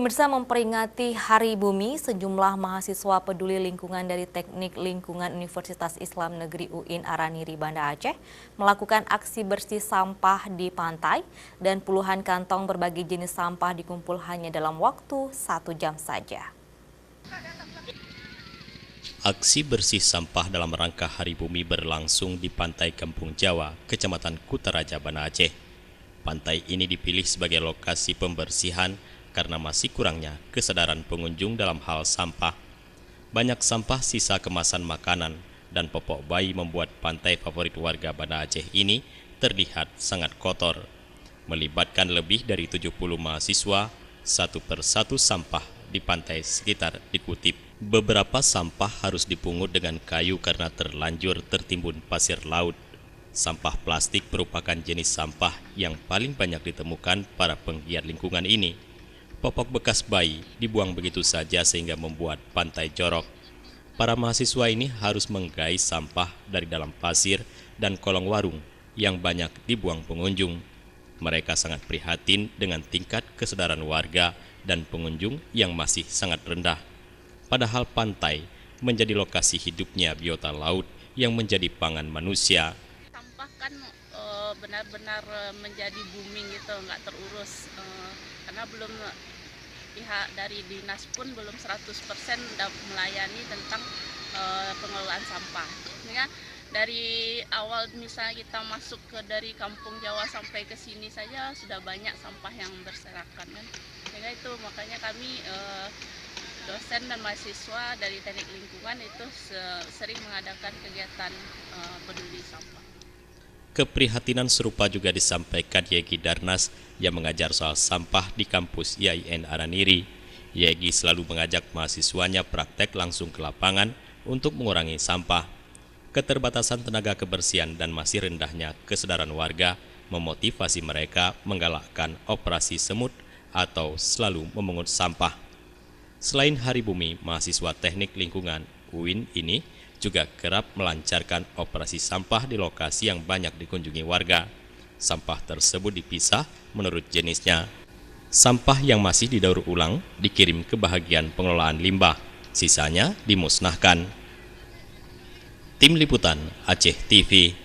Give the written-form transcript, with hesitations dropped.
Pemirsa, memperingati Hari Bumi, sejumlah mahasiswa peduli lingkungan dari Teknik Lingkungan Universitas Islam Negeri UIN Araniri, Banda Aceh melakukan aksi bersih sampah di pantai dan puluhan kantong berbagai jenis sampah dikumpul hanya dalam waktu 1 jam saja. Aksi bersih sampah dalam rangka Hari Bumi berlangsung di Pantai Kampung Jawa, Kecamatan Kutaraja, Banda Aceh. Pantai ini dipilih sebagai lokasi pembersihan karena masih kurangnya kesadaran pengunjung dalam hal sampah. Banyak sampah sisa kemasan makanan dan popok bayi membuat pantai favorit warga Banda Aceh ini terlihat sangat kotor. Melibatkan lebih dari 70 mahasiswa, satu persatu sampah di pantai sekitar dikutip. Beberapa sampah harus dipungut dengan kayu karena terlanjur tertimbun pasir laut. Sampah plastik merupakan jenis sampah yang paling banyak ditemukan para penggiat lingkungan ini. Popok bekas bayi dibuang begitu saja sehingga membuat pantai jorok. Para mahasiswa ini harus menggais sampah dari dalam pasir dan kolong warung yang banyak dibuang pengunjung. Mereka sangat prihatin dengan tingkat kesadaran warga dan pengunjung yang masih sangat rendah. Padahal pantai menjadi lokasi hidupnya biota laut yang menjadi pangan manusia. Sampah kan benar-benar menjadi booming gitu, nggak terurus karena belum pihak dari dinas pun belum 100% melayani tentang pengelolaan sampah. Ya, dari awal misalnya kita masuk dari Kampung Jawa sampai ke sini saja sudah banyak sampah yang berserakan kan. Sehingga itu makanya kami dosen dan mahasiswa dari Teknik Lingkungan itu sering mengadakan kegiatan peduli sampah. Keprihatinan serupa juga disampaikan Yegi Darnas yang mengajar soal sampah di kampus IAIN Araniri. Yegi selalu mengajak mahasiswanya praktek langsung ke lapangan untuk mengurangi sampah. Keterbatasan tenaga kebersihan dan masih rendahnya kesadaran warga memotivasi mereka menggalakkan operasi semut atau selalu memungut sampah. Selain Hari Bumi, mahasiswa Teknik Lingkungan UIN ini juga kerap melancarkan operasi sampah di lokasi yang banyak dikunjungi warga. Sampah tersebut dipisah menurut jenisnya. Sampah yang masih didaur ulang dikirim ke bagian pengelolaan limbah, sisanya dimusnahkan. Tim Liputan Aceh TV.